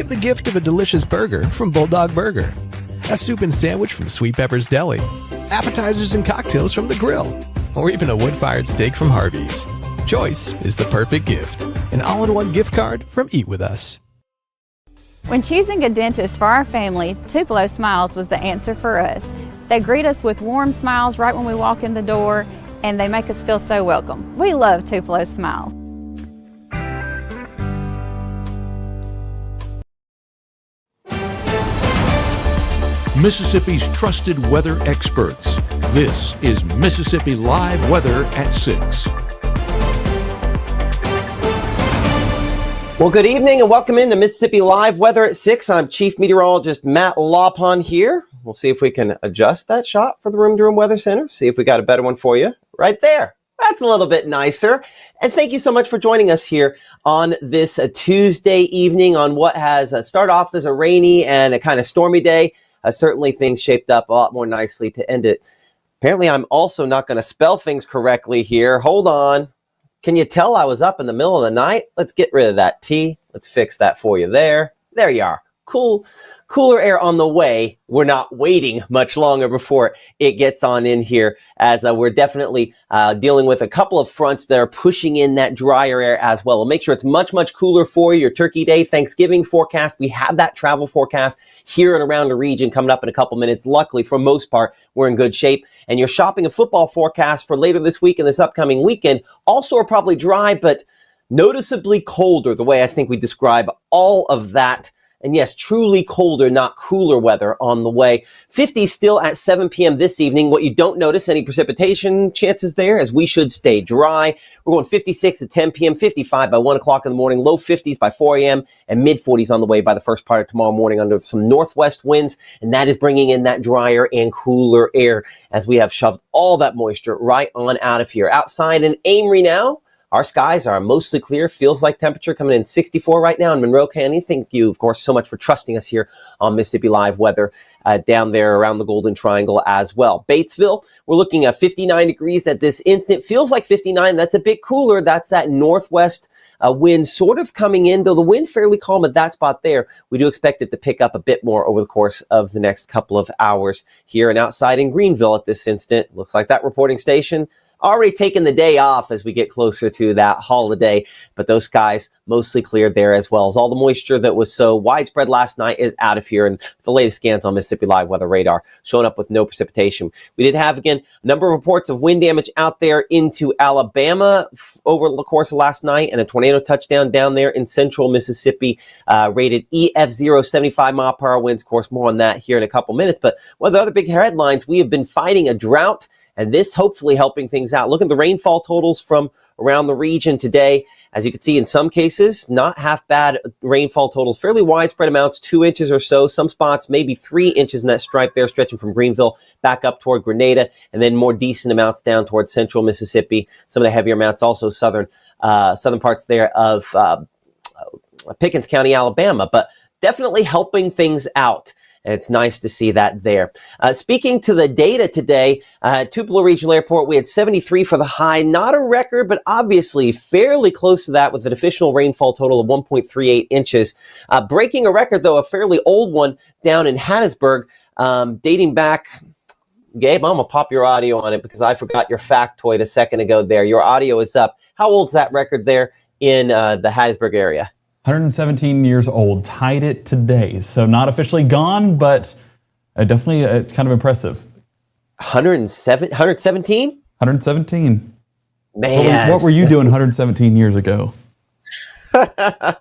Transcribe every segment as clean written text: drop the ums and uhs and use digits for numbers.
Give the gift of a delicious burger from Bulldog Burger, a soup and sandwich from Sweet Pepper's Deli, appetizers and cocktails from The Grill, or even a wood-fired steak from Harvey's. Choice is the perfect gift. An all-in-one gift card from Eat With Us. When choosing a dentist for our family, Tupelo Smiles was the answer for us. They greet us with warm smiles right when we walk in the door, and they make us feel so welcome. We love Tupelo Smile. Mississippi's trusted weather experts. This is Mississippi Live Weather at 6. Well, good evening and welcome into Mississippi Live Weather at 6. I'm Chief Meteorologist Matt Lawpon here. We'll see if we can adjust that shot for the Room to Room Weather Center. See if we got a better one for you right there. That's a little bit nicer. And thank you so much for joining us here on this Tuesday evening on what has started off as a rainy and a kind of stormy day. Certainly things shaped up a lot more nicely to end it. Apparently, I'm also not going to spell things correctly here. Hold on. Can you tell I was up in the middle of the night? Let's get rid of that T. Let's fix that for you there. There you are. Cooler air on the way. We're not waiting much longer before it gets on in here, as we're definitely dealing with a couple of fronts that are pushing in that drier air as well. We'll make sure it's much, much cooler for your Turkey Day, Thanksgiving forecast. We have that travel forecast here and around the region coming up in a couple minutes. Luckily, for most part, we're in good shape. And your shopping and football forecast for later this week and this upcoming weekend also are probably dry, but noticeably colder, the way I think we describe all of that. And yes, truly colder, not cooler weather on the way. 50 still at 7 p.m. this evening. What you don't notice, any precipitation chances there, as we should stay dry. We're going 56 at 10 p.m., 55 by 1 o'clock in the morning, low 50s by 4 a.m., and mid 40s on the way by the first part of tomorrow morning under some northwest winds. And that is bringing in that drier and cooler air as we have shoved all that moisture right on out of here. Outside in Amory now, our skies are mostly clear. Feels like temperature coming in 64 right now in Monroe County. Thank you, of course, so much for trusting us here on Mississippi Live Weather down there around the Golden Triangle as well. Batesville, we're looking at 59 degrees at this instant. Feels like 59. That's a bit cooler. That's that northwest wind sort of coming in, though the wind fairly calm at that spot there. We do expect it to pick up a bit more over the course of the next couple of hours here. And outside in Greenville at this instant, looks like that reporting station already taken the day off as we get closer to that holiday, but those skies mostly cleared there as well, as all the moisture that was so widespread last night is out of here. And the latest scans on Mississippi Live Weather Radar showing up with no precipitation. We did have, again, a number of reports of wind damage out there into Alabama over the course of last night, and a tornado touchdown down there in central Mississippi, rated EF0, 75 mile per hour winds. Of course, more on that here in a couple minutes. But one of the other big headlines, we have been fighting a drought, and this hopefully helping things out. Look at the rainfall totals from around the region today. As you can see, in some cases, not half bad rainfall totals, fairly widespread amounts, 2 inches or so. Some spots, maybe 3 inches in that stripe there, stretching from Greenville back up toward Grenada, and then more decent amounts down towards central Mississippi. Some of the heavier amounts also southern parts there of Pickens County, Alabama, but definitely helping things out. And it's nice to see that there. Speaking to the data today, Tupelo Regional Airport, we had 73 for the high. Not a record, but obviously fairly close to that with an official rainfall total of 1.38 inches. Breaking a record, though, a fairly old one down in Hattiesburg, dating back. Gabe, I'm going to pop your audio on it because I forgot your factoid a second ago there. Your audio is up. How old's that record there in the Hattiesburg area? 117 years old, tied it today. So not officially gone, but definitely kind of impressive. 117? 117. Man. What were you doing 117 years ago? How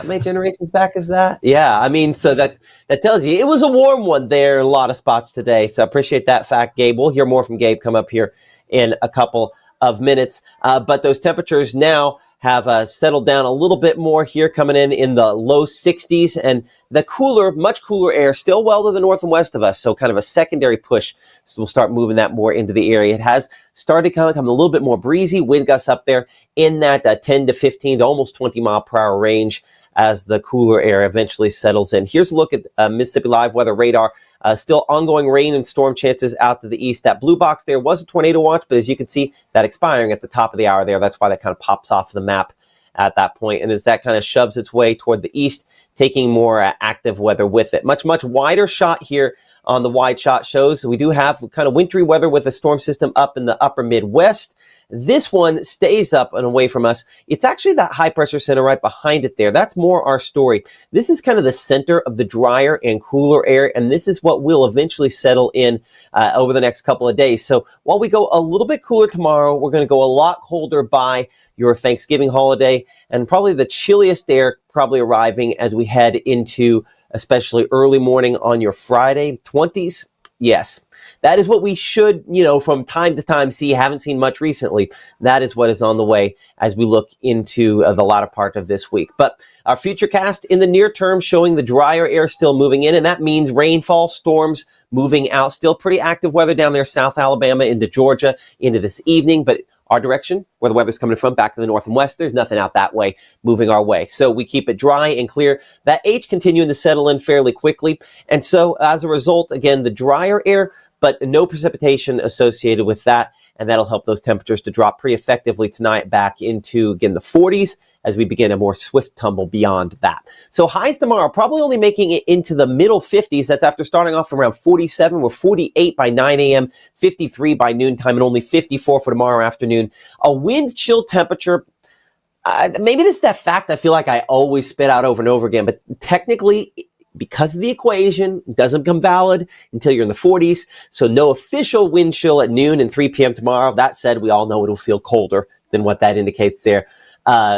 many generations back is that? Yeah, I mean, so that tells you it was a warm one there in a lot of spots today. So I appreciate that fact, Gabe. We'll hear more from Gabe come up here in a couple of minutes. But those temperatures now have settled down a little bit more here, coming in the low 60s, and the cooler, much cooler air still well to the north and west of us. So kind of a secondary push. So we'll start moving that more into the area. It has started kind of becoming a little bit more breezy. Wind gusts up there in that 10 to 15 to almost 20 mile per hour range as the cooler air eventually settles in. Here's a look at Mississippi Live Weather Radar. Still ongoing rain and storm chances out to the east. That blue box there was a tornado watch, but as you can see, that expiring at the top of the hour there. That's why that kind of pops off the map at that point. And as that kind of shoves its way toward the east, taking more active weather with it. Much wider shot here on the wide shot shows. We do have kind of wintry weather with a storm system up in the upper Midwest. This one stays up and away from us. It's actually that high pressure center right behind it there. That's more our story. This is kind of the center of the drier and cooler air, and this is what will eventually settle in over the next couple of days. So while we go a little bit cooler tomorrow, we're going to go a lot colder by your Thanksgiving holiday, and probably the chilliest air probably arriving as we head into especially early morning on your Friday, 20s. Yes, that is what we should, from time to time see. Haven't seen much recently. That is what is on the way as we look into the latter part of this week. But our futurecast in the near term showing the drier air still moving in, and that means rainfall, storms moving out. Still pretty active weather down there, South Alabama into Georgia into this evening, but our direction, where the weather's coming from, back to the north and west, there's nothing out that way moving our way. So we keep it dry and clear. That H continuing to settle in fairly quickly. And so as a result, again, the drier air, but no precipitation associated with that. And that'll help those temperatures to drop pretty effectively tonight back into, again, the 40s as we begin a more swift tumble beyond that. So highs tomorrow, probably only making it into the middle 50s. That's after starting off around 47. We're 48 by 9 a.m., 53 by noontime, and only 54 for tomorrow afternoon. A wind chill temperature. Maybe this is that fact I feel like I always spit out over and over again, but technically, because of the equation, it doesn't become valid until you're in the 40s. So no official wind chill at noon and 3 p.m. tomorrow. That said, we all know it'll feel colder than what that indicates there.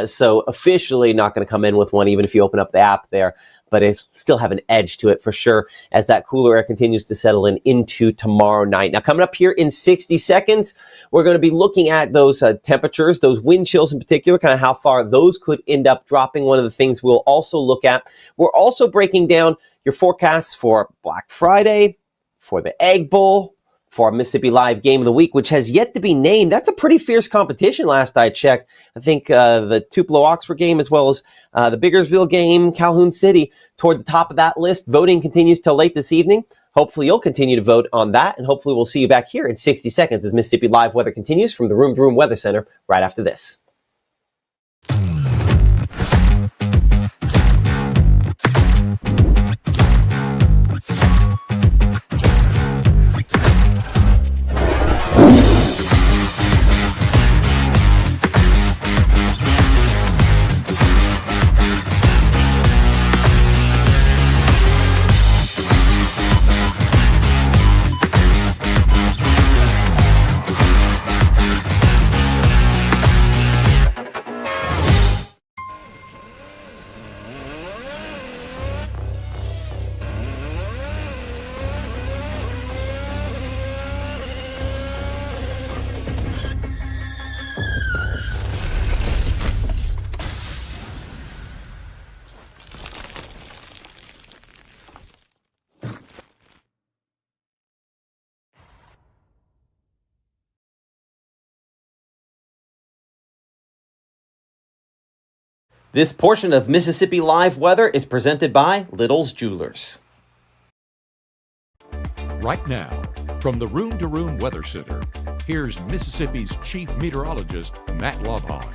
So officially not going to come in with one, even if you open up the app there, but it still have an edge to it for sure as that cooler air continues to settle in into tomorrow night. Now coming up here in 60 seconds, we're going to be looking at those temperatures, those wind chills in particular, kind of how far those could end up dropping. One of the things we'll also look at, we're also breaking down your forecasts for Black Friday, for the Egg Bowl, for our Mississippi Live Game of the Week, which has yet to be named. That's a pretty fierce competition last I checked. I think the Tupelo-Oxford game, as well as the Biggersville game, Calhoun City, toward the top of that list. Voting continues till late this evening. Hopefully you'll continue to vote on that, and hopefully we'll see you back here in 60 seconds as Mississippi Live Weather continues from the Room to Room Weather Center right after this. This portion of Mississippi Live Weather is presented by Little's Jewelers. Right now, from the Room to Room Weather Center, here's Mississippi's Chief Meteorologist, Matt Lobhon.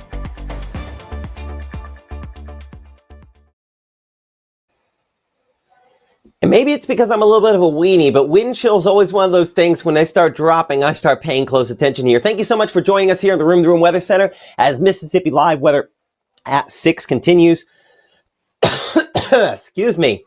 And maybe it's because I'm a little bit of a weenie, but wind chill is always one of those things when they start dropping, I start paying close attention here. Thank you so much for joining us here in the Room to Room Weather Center as Mississippi Live Weather at 6 continues. Excuse me.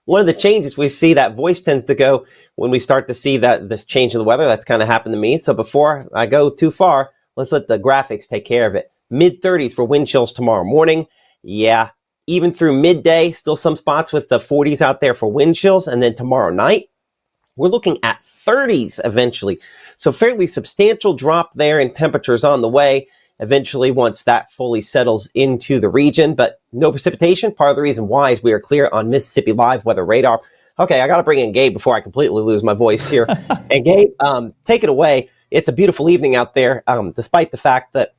One of the changes we see, that voice tends to go when we start to see that this change in the weather. That's kind of happened to me. So before I go too far, let's let the graphics take care of it. Mid-30s for wind chills tomorrow morning. Yeah, even through midday, still some spots with the 40s out there for wind chills. And then tomorrow night, we're looking at 30s eventually. So fairly substantial drop there in temperatures on the way. Eventually, once that fully settles into the region, but no precipitation. Part of the reason why is we are clear on Mississippi Live Weather Radar. Okay, I got to bring in Gabe before I completely lose my voice here. And Gabe, take it away. It's a beautiful evening out there, despite the fact that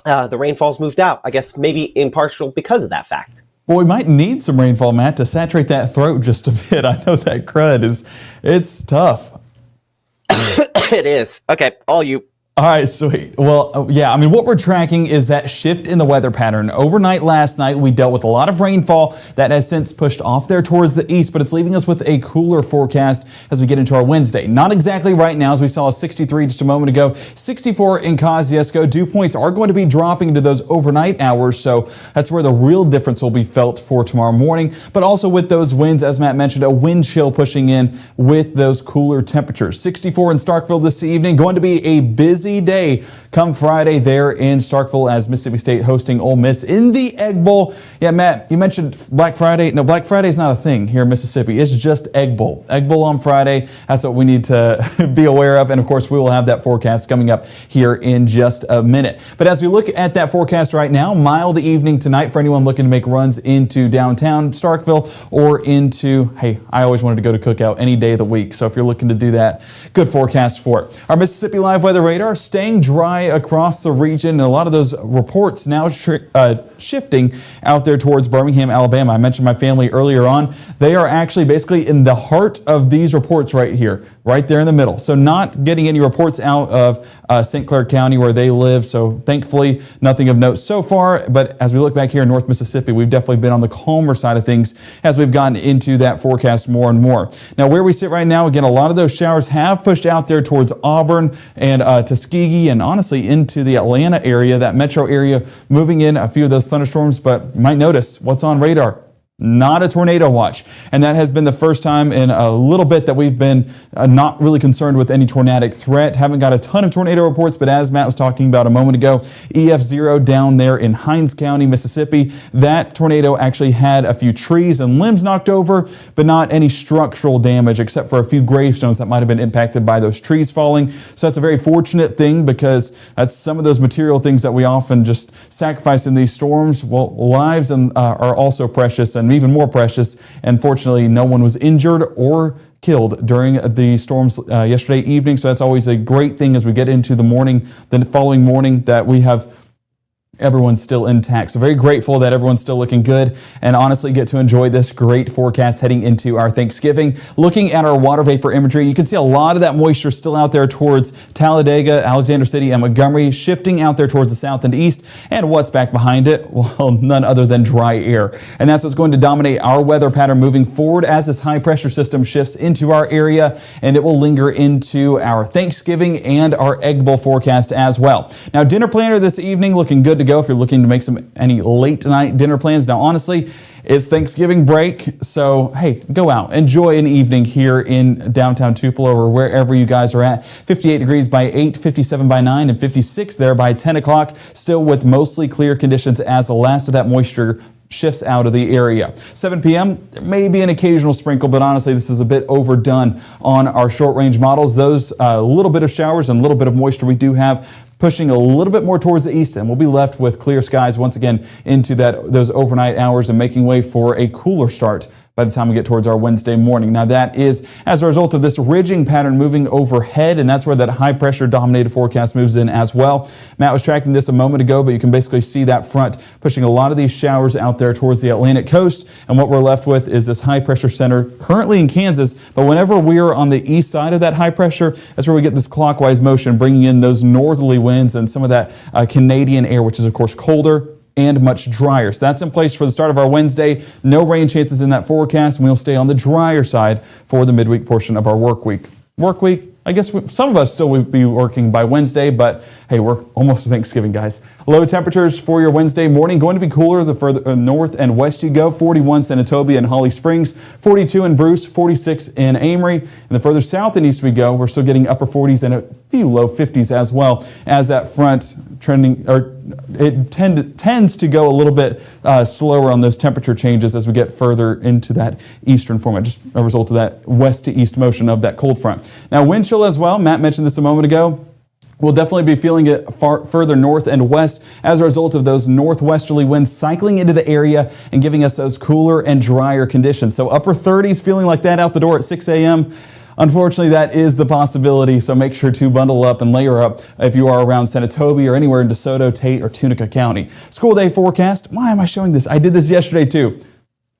the rainfall's moved out. I guess maybe in partial because of that fact. Well, we might need some rainfall, Matt, to saturate that throat just a bit. I know that crud it's tough. It is. Okay, all you. All right, sweet. Well, yeah, I mean, what we're tracking is that shift in the weather pattern. Overnight last night, we dealt with a lot of rainfall that has since pushed off there towards the east, but it's leaving us with a cooler forecast as we get into our Wednesday. Not exactly right now, as we saw a 63 just a moment ago, 64 in Kosciuszko. Dew points are going to be dropping into those overnight hours, so that's where the real difference will be felt for tomorrow morning. But also with those winds, as Matt mentioned, a wind chill pushing in with those cooler temperatures. 64 in Starkville this evening, going to be a busy day come Friday there in Starkville as Mississippi State hosting Ole Miss in the Egg Bowl. Yeah, Matt, you mentioned Black Friday. No, Black Friday is not a thing here in Mississippi. It's just Egg Bowl. Egg Bowl on Friday. That's what we need to be aware of. And of course, we will have that forecast coming up here in just a minute. But as we look at that forecast right now, mild evening tonight for anyone looking to make runs into downtown Starkville or into, hey, I always wanted to go to Cookout any day of the week. So if you're looking to do that, good forecast for it. Our Mississippi Live Weather Radar staying dry across the region, and a lot of those reports now shifting out there towards Birmingham, Alabama. I mentioned my family earlier on. They are actually basically in the heart of these reports right here, right there in the middle. So not getting any reports out of St. Clair County where they live. So thankfully, nothing of note so far. But as we look back here in North Mississippi, we've definitely been on the calmer side of things as we've gotten into that forecast more and more. Now, where we sit right now, again, a lot of those showers have pushed out there towards Auburn and Tuskegee and honestly into the Atlanta area, that metro area, moving in a few of those thunderstorms. But you might notice what's on radar. Not a tornado watch. And that has been the first time in a little bit that we've been not really concerned with any tornadic threat. Haven't got a ton of tornado reports, but as Matt was talking about a moment ago, EF0 down there in Hinds County, Mississippi, that tornado actually had a few trees and limbs knocked over, but not any structural damage except for a few gravestones that might have been impacted by those trees falling. So that's a very fortunate thing because that's some of those material things that we often just sacrifice in these storms. Well, lives are also precious and even more precious. And fortunately, no one was injured or killed during the storms yesterday evening. So that's always a great thing as we get into the morning, the following morning, that we have everyone's still intact. So very grateful that everyone's still looking good and honestly get to enjoy this great forecast heading into our Thanksgiving. Looking at our water vapor imagery, you can see a lot of that moisture still out there towards Talladega, Alexander City, and Montgomery, shifting out there towards the south and east. And what's back behind it? Well, none other than dry air. And that's what's going to dominate our weather pattern moving forward as this high pressure system shifts into our area, and it will linger into our Thanksgiving and our Egg Bowl forecast as well. Now, dinner planner this evening looking good to go if you're looking to make any late night dinner plans. Now, honestly, it's Thanksgiving break, so hey, go out, enjoy an evening here in downtown Tupelo or wherever you guys are at. 58 degrees by 8, 57 by 9, and 56 there by 10 o'clock, still with mostly clear conditions as the last of that moisture shifts out of the area. 7 p.m., there may be an occasional sprinkle, but honestly, this is a bit overdone on our short range models. Those little bit of showers and a little bit of moisture we do have pushing a little bit more towards the east, and we'll be left with clear skies once again into those overnight hours and making way for a cooler start by the time we get towards our Wednesday morning. Now that is as a result of this ridging pattern moving overhead, and that's where that high pressure dominated forecast moves in as well. Matt was tracking this a moment ago, but you can basically see that front pushing a lot of these showers out there towards the Atlantic coast, and what we're left with is this high pressure center currently in Kansas, but whenever we're on the east side of that high pressure, that's where we get this clockwise motion, bringing in those northerly winds and some of that Canadian air, which is of course colder and much drier. So that's in place for the start of our Wednesday. No rain chances in that forecast, and we'll stay on the drier side for the midweek portion of our work week. I guess some of us still will be working by Wednesday, but hey, we're almost to Thanksgiving, guys. Low temperatures for your Wednesday morning. Going to be cooler the further north and west you go. 41 Senatobia and Holly Springs, 42 in Bruce, 46 in Amory. And the further south and east we go, we're still getting upper 40s and a few low 50s as well, as that front trending, or it tends to go a little bit slower on those temperature changes as we get further into that eastern format, just a result of that west to east motion of that cold front. Now, wind chill as well. Matt mentioned this a moment ago. We'll definitely be feeling it far further north and west as a result of those northwesterly winds cycling into the area and giving us those cooler and drier conditions. So upper 30s, feeling like that out the door at 6 a.m. Unfortunately, that is the possibility, so make sure to bundle up and layer up if you are around Senatobia or anywhere in DeSoto, Tate, or Tunica County. School day forecast. Why am I showing this? I did this yesterday too.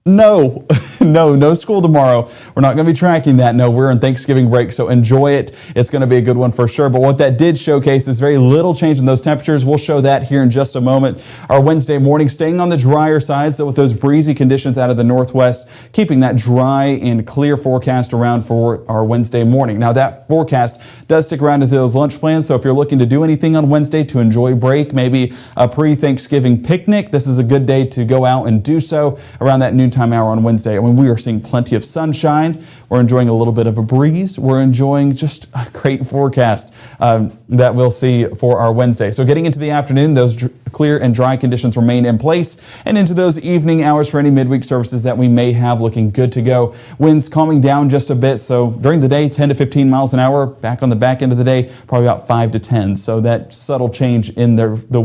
No, no school tomorrow. We're not going to be tracking that. No, we're in Thanksgiving break, so enjoy it. It's going to be a good one for sure. But what that did showcase is very little change in those temperatures. We'll show that here in just a moment. Our Wednesday morning staying on the drier side, so with those breezy conditions out of the northwest, keeping that dry and clear forecast around for our Wednesday morning. Now that forecast does stick around into those lunch plans, so if you're looking to do anything on Wednesday to enjoy break, maybe a pre-Thanksgiving picnic, this is a good day to go out and do so around that noontime hour on Wednesday. I mean, we are seeing plenty of sunshine. We're enjoying a little bit of a breeze. We're enjoying just a great forecast that we'll see for our Wednesday. So getting into the afternoon, those clear and dry conditions remain in place, and into those evening hours for any midweek services that we may have looking good to go. Winds calming down just a bit. So during the day, 10 to 15 miles an hour. Back on the back end of the day, probably about 5 to 10. So that subtle change in the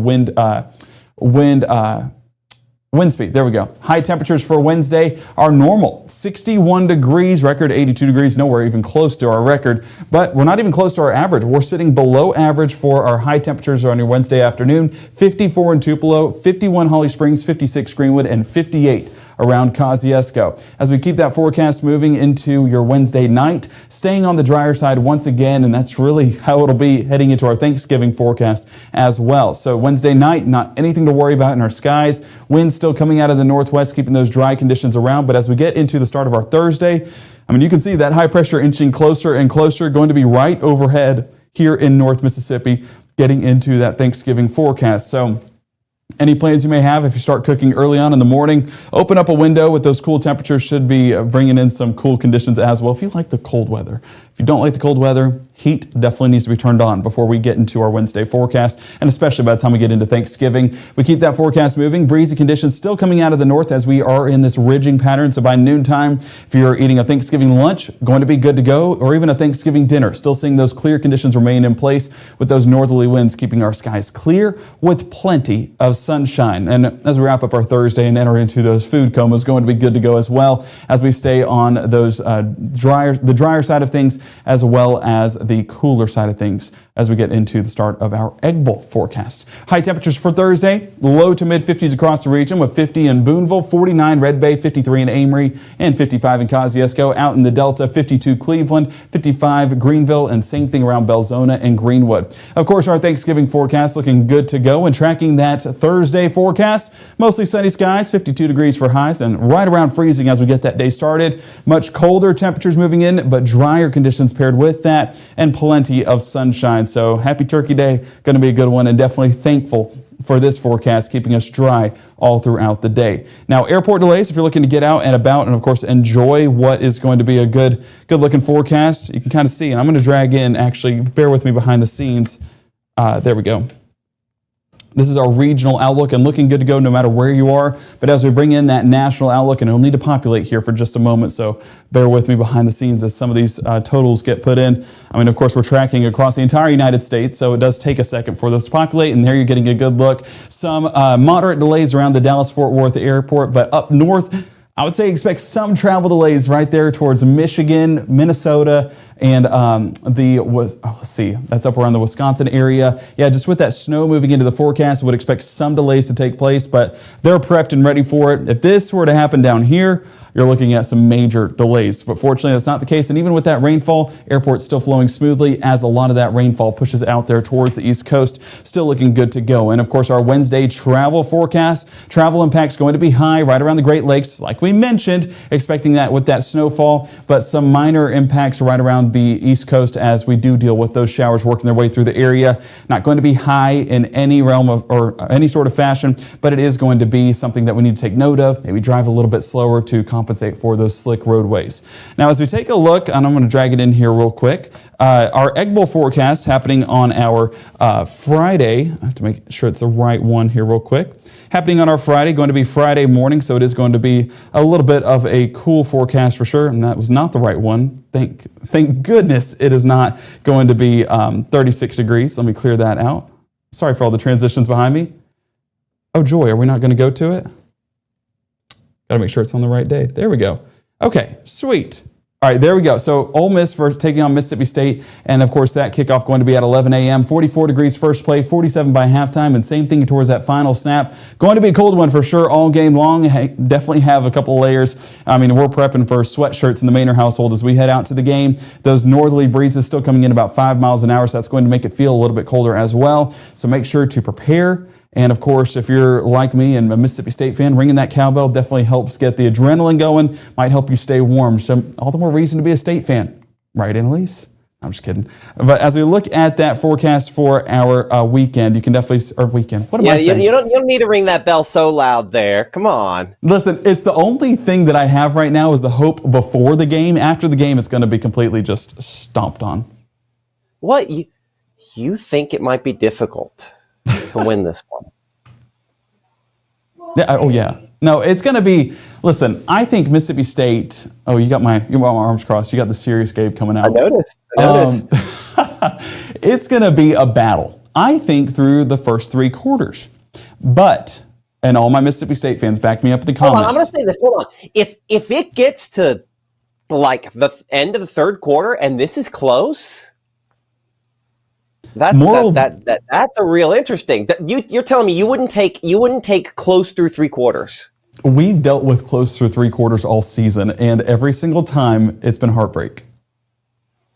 wind speed. There we go. High temperatures for Wednesday are normal. 61 degrees, record 82 degrees. Nowhere even close to our record, but we're not even close to our average. We're sitting below average for our high temperatures on your Wednesday afternoon. 54 in Tupelo, 51 Holly Springs, 56 Greenwood, and 58 around Kosciuszko. As we keep that forecast moving into your Wednesday night, staying on the drier side once again, and that's really how it'll be heading into our Thanksgiving forecast as well. So Wednesday night, not anything to worry about in our skies. Winds still coming out of the northwest, keeping those dry conditions around. But as we get into the start of our Thursday, I mean, you can see that high pressure inching closer and closer, going to be right overhead here in North Mississippi, getting into that Thanksgiving forecast. So any plans you may have, if you start cooking early on in the morning, open up a window with those cool temperatures, should be bringing in some cool conditions as well. If you like the cold weather, if you don't like the cold weather, heat definitely needs to be turned on before we get into our Wednesday forecast, and especially by the time we get into Thanksgiving. We keep that forecast moving. Breezy conditions still coming out of the north as we are in this ridging pattern. So by noontime, if you're eating a Thanksgiving lunch, going to be good to go, or even a Thanksgiving dinner, still seeing those clear conditions remain in place with those northerly winds keeping our skies clear with plenty of sunshine. And as we wrap up our Thursday and enter into those food comas, going to be good to go as well as we stay on those the drier side of things, as well as the cooler side of things as we get into the start of our Egg Bowl forecast. High temperatures for Thursday, low to mid 50s across the region, with 50 in Boonville, 49 Red Bay, 53 in Amory, and 55 in Kosciuszko. Out in the Delta, 52 Cleveland, 55 Greenville, and same thing around Belzona and Greenwood. Of course, our Thanksgiving forecast looking good to go, and tracking that Thursday forecast, mostly sunny skies, 52 degrees for highs, and right around freezing as we get that day started. Much colder temperatures moving in, but drier conditions paired with that, and plenty of sunshine. So happy Turkey Day, going to be a good one, and definitely thankful for this forecast, keeping us dry all throughout the day. Now, airport delays, if you're looking to get out and about and, of course, enjoy what is going to be a good looking forecast, you can kind of see, and I'm going to drag in, actually, bear with me behind the scenes. There we go. This is our regional outlook, and looking good to go no matter where you are. But as we bring in that national outlook, and it'll need to populate here for just a moment, so bear with me behind the scenes as some of these totals get put in. I mean, of course, we're tracking across the entire United States, so it does take a second for those to populate, and there you're getting a good look. Some moderate delays around the Dallas-Fort Worth airport, but up north, I would say expect some travel delays right there towards Michigan, Minnesota, and let's see, that's up around the Wisconsin area. Yeah, just with that snow moving into the forecast, would expect some delays to take place, but they're prepped and ready for it. If this were to happen down here, you're looking at some major delays. But fortunately, that's not the case. And even with that rainfall, airport's still flowing smoothly as a lot of that rainfall pushes out there towards the East Coast. Still looking good to go. And of course, our Wednesday travel forecast, travel impact's going to be high right around the Great Lakes, like we mentioned, expecting that with that snowfall, but some minor impacts right around the East Coast as we do deal with those showers working their way through the area. Not going to be high in any realm of, or any sort of fashion, but it is going to be something that we need to take note of, maybe drive a little bit slower to compensate for those slick roadways. Now, as we take a look, and I'm going to drag it in here real quick, our Egg Bowl forecast happening on our Friday. I have to make sure it's the right one here real quick. Happening on our Friday, going to be Friday morning, so it is going to be a little bit of a cool forecast for sure, and that was not the right one. Thank goodness it is not going to be 36 degrees. Let me clear that out. Sorry for all the transitions behind me. Oh joy, are we not going to go to it? Got to make sure it's on the right day. There we go. Okay, sweet. All right, there we go. So Ole Miss for taking on Mississippi State, and of course that kickoff going to be at 11 a.m. 44 degrees first play, 47 by halftime, and same thing towards that final snap. Going to be a cold one for sure all game long. Hey, definitely have a couple of layers. I mean, we're prepping for sweatshirts in the Maynard household as we head out to the game. Those northerly breezes still coming in about 5 miles an hour, so that's going to make it feel a little bit colder as well. So make sure to prepare. And of course, if you're like me and a Mississippi State fan, ringing that cowbell definitely helps get the adrenaline going, might help you stay warm. So all the more reason to be a State fan. Right, Annalise? I'm just kidding. But as we look at that forecast for our weekend, you can definitely, or weekend, what am I saying? You don't need to ring that bell so loud there. Come on. Listen, it's the only thing that I have right now is the hope before the game. After the game, it's going to be completely just stomped on. What? You think it might be difficult to win this one? Yeah. No, it's going to be, listen, I think Mississippi State, you got my arms crossed. You got the serious Gabe coming out. I noticed. It's going to be a battle, I think, through the first 3 quarters. But, and all my Mississippi State fans back me up in the comments. Hold on, I'm going to say this. Hold on. If it gets to like the end of the third quarter and this is close, that's a real interesting. You're telling me you wouldn't take close through 3 quarters. We've dealt with close through 3 quarters all season, and every single time it's been heartbreak.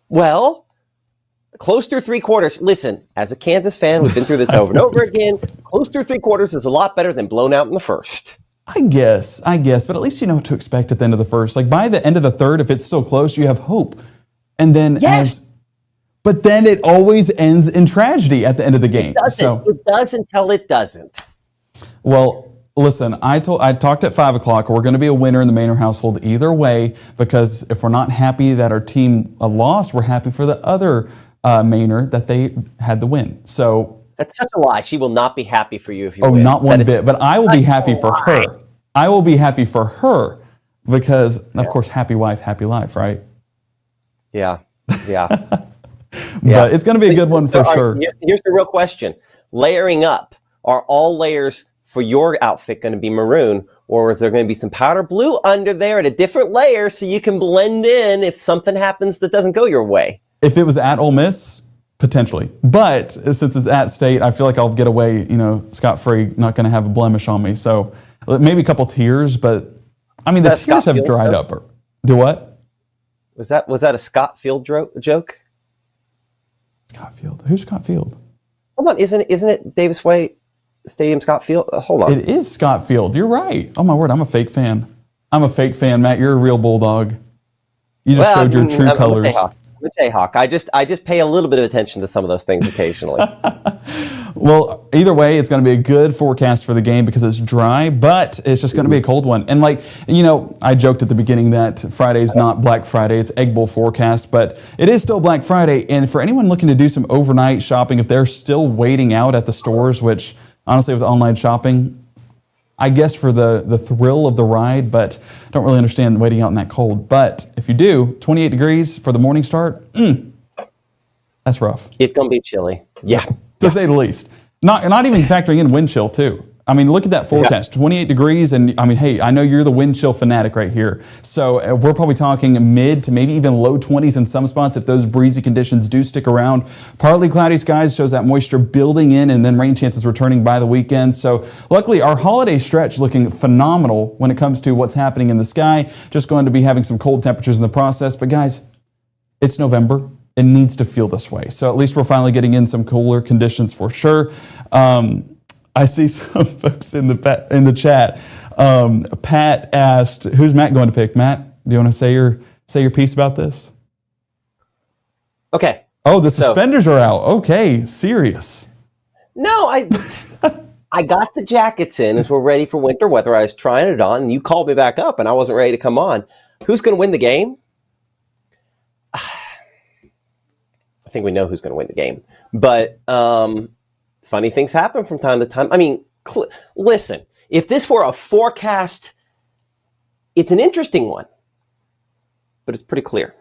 Well, close through 3 quarters. Listen, as a Kansas fan, we've been through this over and over again. Close through 3 quarters is a lot better than blown out in the first. I guess, but at least you know what to expect at the end of the first. Like by the end of the third, if it's still close, you have hope. And then but then it always ends in tragedy at the end of the game. It does until it doesn't. Well, listen, I talked at 5 o'clock. We're going to be a winner in the Maynard household either way, because if we're not happy that our team lost, we're happy for the other Maynard that they had the win. So that's such a lie. She will not be happy for you if you win. Oh, not one bit. But I will be happy for her. I will be happy for her because, of course, happy wife, happy life, right? Yeah. But it's going to be a good one for sure. Here's the real question. Layering up, are all layers for your outfit going to be maroon, or is there going to be some powder blue under there at a different layer so you can blend in if something happens that doesn't go your way? If it was at Ole Miss, potentially. But since it's at State, I feel like I'll get away, scot-free, not going to have a blemish on me. So maybe a couple tears, but I mean, the tears have dried up. Do what? Was that a Scott Field joke? Scott Field? Who's Scott Field? Hold on, isn't it Davis Way Stadium, Scott Field? Hold on. It is Scott Field. You're right. Oh my word, I'm a fake fan. Matt. You're a real Bulldog. You just showed your true colors. I'm a Jayhawk. I just pay a little bit of attention to some of those things occasionally. Well, either way, it's going to be a good forecast for the game because it's dry, but it's just going to be a cold one. And I joked at the beginning that Friday's not Black Friday, it's Egg Bowl forecast, but it is still Black Friday. And for anyone looking to do some overnight shopping, if they're still waiting out at the stores, which honestly with online shopping, I guess for the thrill of the ride, but I don't really understand waiting out in that cold. But if you do, 28 degrees for the morning start, that's rough. It's going to be chilly. Yeah. To say the least. Not even factoring in wind chill, too. I mean, look at that forecast, 28 degrees, and I mean, hey, I know you're the wind chill fanatic right here. So we're probably talking mid to maybe even low 20s in some spots if those breezy conditions do stick around. Partly cloudy skies shows that moisture building in and then rain chances returning by the weekend. So luckily, our holiday stretch looking phenomenal when it comes to what's happening in the sky. Just going to be having some cold temperatures in the process. But guys, it's November. It needs to feel this way. So at least we're finally getting in some cooler conditions for sure. I see some folks in the chat. Pat asked, "Who's Matt going to pick?" Matt, do you want to say your piece about this? Okay. Oh, the suspenders are out. Okay, serious. No, I got the jackets in as we're ready for winter weather. I was trying it on, and you called me back up, and I wasn't ready to come on. Who's going to win the game? I think we know who's going to win the game, but funny things happen from time to time. I mean, listen, if this were a forecast, it's an interesting one, but it's pretty clear.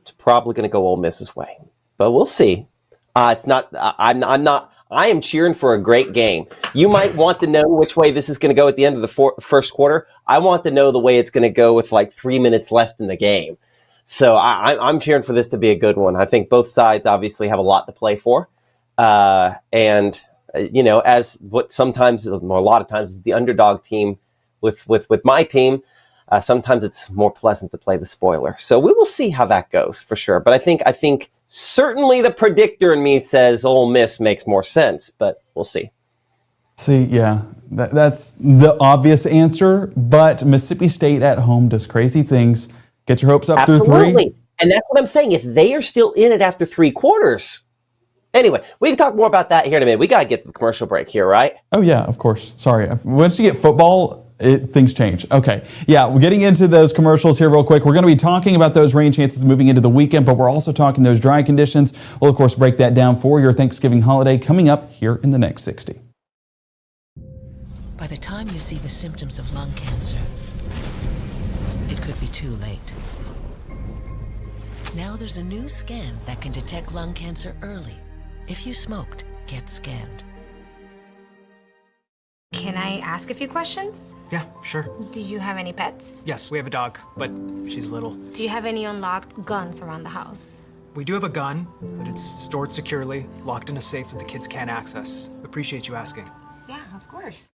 It's probably going to go Ole Miss's way, but we'll see. It's not. I'm not. I am cheering for a great game. You might want to know which way this is going to go at the end of the first quarter. I want to know the way it's going to go with like 3 minutes left in the game. So I'm cheering for this to be a good one. I think both sides obviously have a lot to play for. And as what sometimes, or a lot of times, is the underdog team with my team, sometimes it's more pleasant to play the spoiler. So we will see how that goes for sure. But I think certainly the predictor in me says Ole Miss makes more sense, but we'll see. See, yeah, that's the obvious answer, but Mississippi State at home does crazy things. Get your hopes up through three. Absolutely. And that's what I'm saying. If they are still in it after 3 quarters. Anyway, we can talk more about that here in a minute. We got to get to the commercial break here, right? Oh, yeah, of course. Sorry. Once you get football, things change. Okay. Yeah, we're getting into those commercials here real quick. We're going to be talking about those rain chances moving into the weekend, but we're also talking those dry conditions. We'll, of course, break that down for your Thanksgiving holiday coming up here in the next 60. By the time you see the symptoms of lung cancer, it could be too late. Now there's a new scan that can detect lung cancer early. If you smoked, get scanned. Can I ask a few questions? Yeah, sure. Do you have any pets? Yes, we have a dog, but she's little. Do you have any unlocked guns around the house? We do have a gun, but it's stored securely, locked in a safe that the kids can't access. Appreciate you asking. Yeah, of course.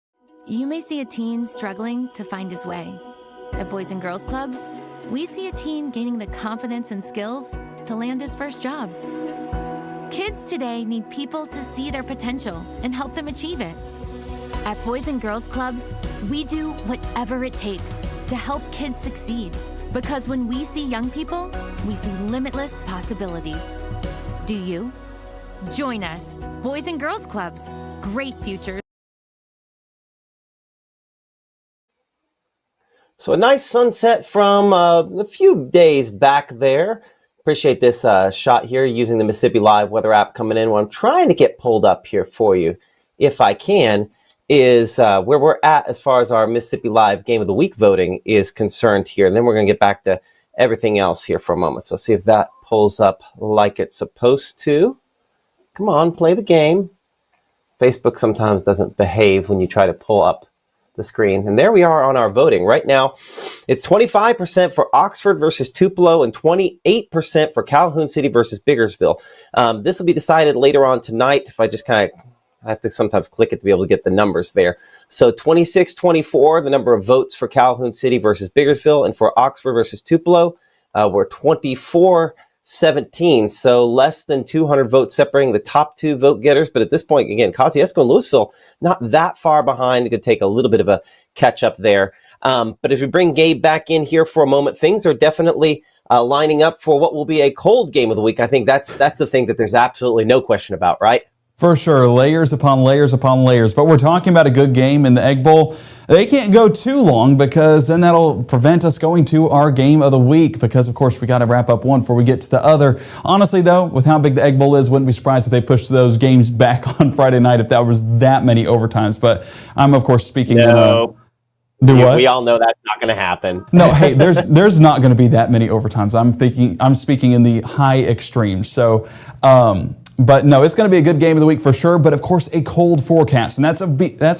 You may see a teen struggling to find his way. At Boys and Girls Clubs, we see a teen gaining the confidence and skills to land his first job. Kids today need people to see their potential and help them achieve it. At Boys and Girls Clubs, we do whatever it takes to help kids succeed. Because when we see young people, we see limitless possibilities. Do you? Join us, Boys and Girls Clubs. Great futures. So a nice sunset from a few days back there. Appreciate this shot here using the Mississippi Live weather app coming in. What I'm trying to get pulled up here for you, if I can, is where we're at as far as our Mississippi Live Game of the Week voting is concerned here. And then we're going to get back to everything else here for a moment. So see if that pulls up like it's supposed to. Come on, play the game. Facebook sometimes doesn't behave when you try to pull up the screen. And there we are on our voting. Right now, it's 25% for Oxford versus Tupelo and 28% for Calhoun City versus Biggersville. This will be decided later on tonight. If I just I have to sometimes click it to be able to get the numbers there. So 26-24, the number of votes for Calhoun City versus Biggersville, and for Oxford versus Tupelo, were 24-17. So less than 200 votes separating the top 2 vote getters. But at this point, again, Kosciuszko and Louisville not that far behind. It could take a little bit of a catch up there. But if we bring Gabe back in here for a moment, things are definitely lining up for what will be a cold game of the week. I think that's the thing that there's absolutely no question about, right? For sure, layers upon layers upon layers. But we're talking about a good game in the Egg Bowl. They can't go too long because then that'll prevent us going to our game of the week because, of course, we got to wrap up one before we get to the other. Honestly, though, with how big the Egg Bowl is, wouldn't be surprised if they pushed those games back on Friday night if that was that many overtimes. But I'm, of course, speaking No. What? We all know that's not going to happen. No, hey, there's not going to be that many overtimes. I'm speaking in the high extremes. So, but no, it's going to be a good game of the week for sure. But of course, a cold forecast, and that's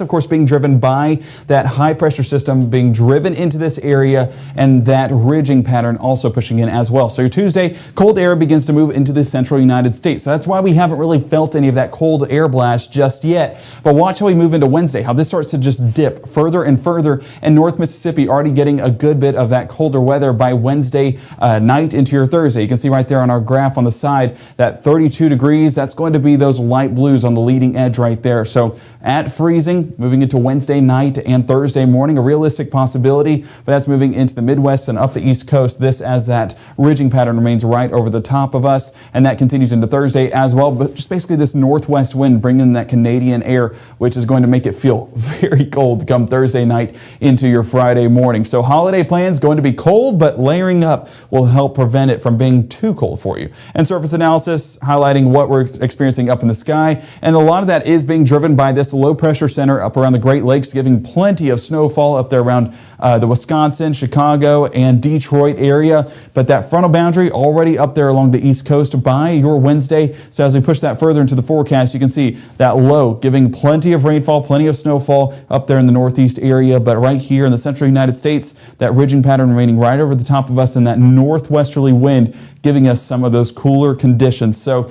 of course being driven by that high pressure system being driven into this area, and that ridging pattern also pushing in as well. So your Tuesday, cold air begins to move into the central United States. So that's why we haven't really felt any of that cold air blast just yet. But watch how we move into Wednesday, how this starts to just dip further and further. And North Mississippi already getting a good bit of that colder weather by Wednesday night into your Thursday. You can see right there on our graph on the side that 32 degrees. That's going to be those light blues on the leading edge right there. So at freezing, moving into Wednesday night and Thursday morning, a realistic possibility, but that's moving into the Midwest and up the East Coast. This as that ridging pattern remains right over the top of us, and that continues into Thursday as well. But just basically this northwest wind bringing that Canadian air, which is going to make it feel very cold come Thursday night into your Friday morning. So holiday plans going to be cold, but layering up will help prevent it from being too cold for you. And surface analysis highlighting what we're we're experiencing up in the sky. And a lot of that is being driven by this low pressure center up around the Great Lakes, giving plenty of snowfall up there around the Wisconsin, Chicago, and Detroit area. But that frontal boundary already up there along the East Coast by your Wednesday. So as we push that further into the forecast, you can see that low giving plenty of rainfall, plenty of snowfall up there in the Northeast area. But right here in the central United States, that ridging pattern remaining right over the top of us, and that northwesterly wind giving us some of those cooler conditions. So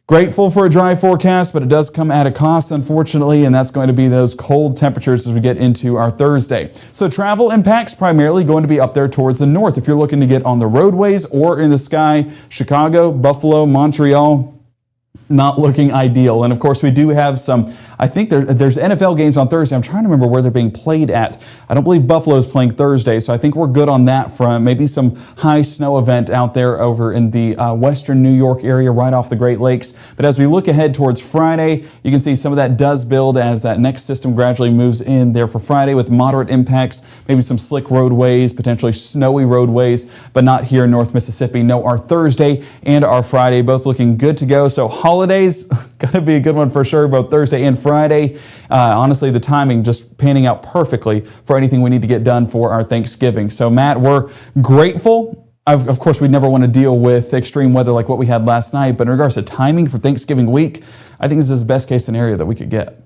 grateful for a dry forecast, but it does come at a cost, unfortunately, and that's going to be those cold temperatures as we get into our Thursday. So travel impacts primarily going to be up there towards the north. If you're looking to get on the roadways or in the sky, Chicago, Buffalo, Montreal, not looking ideal. And of course, we do have some, I think there's NFL games on Thursday. I'm trying to remember where they're being played at. I don't believe Buffalo's playing Thursday, so I think we're good on that front. Maybe some high snow event out there over in the western New York area right off the Great Lakes. But as we look ahead towards Friday, you can see some of that does build as that next system gradually moves in there for Friday with moderate impacts, maybe some slick roadways, potentially snowy roadways, but not here in North Mississippi. No, our Thursday and our Friday both looking good to go. So holidays, going to be a good one for sure, both Thursday and Friday. Honestly, the timing just panning out perfectly for anything we need to get done for our Thanksgiving. So Matt, we're grateful. Of course, we never want to deal with extreme weather like what we had last night, but in regards to timing for Thanksgiving week, I think this is the best case scenario that we could get.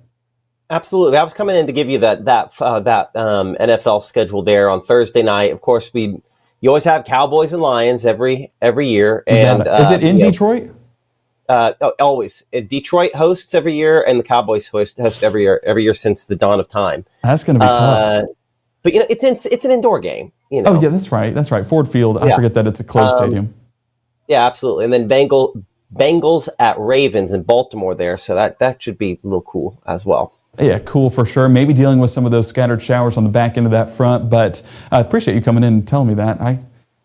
Absolutely. I was coming in to give you that NFL schedule there on Thursday night. Of course, you always have Cowboys and Lions every year. And is it in Detroit? Always. Detroit hosts every year, and the Cowboys host every year since the dawn of time. That's going to be tough. But it's an indoor game. Oh yeah, that's right. Ford Field. I forget that it's a closed stadium. Yeah, absolutely. And then Bengals at Ravens in Baltimore there, so that should be a little cool as well. Yeah, cool for sure. Maybe dealing with some of those scattered showers on the back end of that front, but I appreciate you coming in and telling me that. I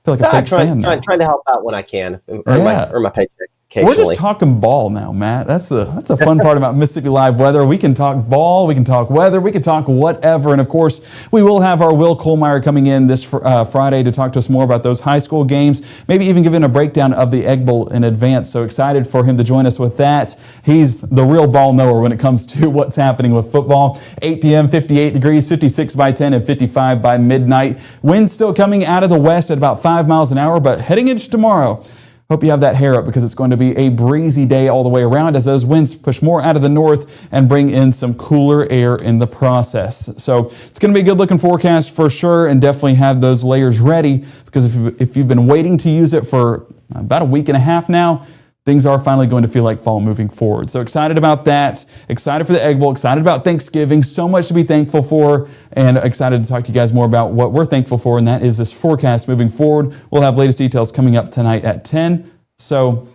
feel like a fake fan. Trying to help out when I can, earn my paycheck. We're just talking ball now, Matt. That's the fun part about Mississippi Live Weather. We can talk ball, we can talk weather, we can talk whatever. And of course, we will have our Will Kohlmeyer coming in this Friday to talk to us more about those high school games, maybe even giving a breakdown of the Egg Bowl in advance. So excited for him to join us with that. He's the real ball knower when it comes to what's happening with football. 8 p.m., 58 degrees, 56 by 10 and 55 by midnight. Winds still coming out of the west at about 5 miles an hour, but heading into tomorrow, hope you have that hair up because it's going to be a breezy day all the way around as those winds push more out of the north and bring in some cooler air in the process. So it's going to be a good looking forecast for sure, and definitely have those layers ready because if you've been waiting to use it for about a week and a half now, things are finally going to feel like fall moving forward. So excited about that. Excited for the Egg Bowl. Excited about Thanksgiving. So much to be thankful for. And excited to talk to you guys more about what we're thankful for. And that is this forecast moving forward. We'll have latest details coming up tonight at 10. So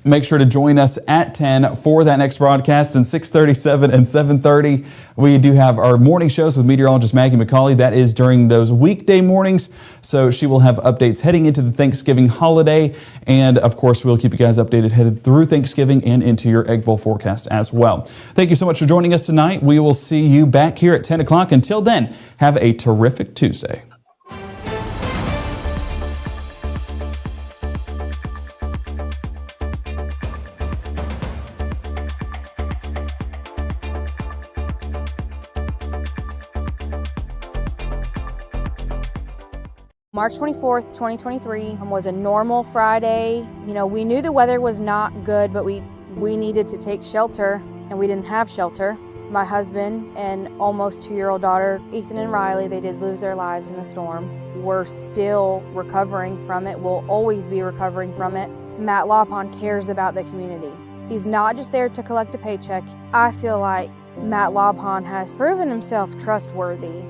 make sure to join us at 10 for that next broadcast, and 6:37 and 7:30. We do have our morning shows with meteorologist Maggie McCauley. That is during those weekday mornings. So she will have updates heading into the Thanksgiving holiday. And of course, we'll keep you guys updated headed through Thanksgiving and into your Egg Bowl forecast as well. Thank you so much for joining us tonight. We will see you back here at 10 o'clock. Until then, have a terrific Tuesday. March 24th, 2023 was a normal Friday. You know, we knew the weather was not good, but we needed to take shelter, and we didn't have shelter. My husband and almost 2-year-old daughter, Ethan and Riley, they did lose their lives in the storm. We're still recovering from it. We'll always be recovering from it. Matt Lawpon cares about the community. He's not just there to collect a paycheck. I feel like Matt Lawpon has proven himself trustworthy.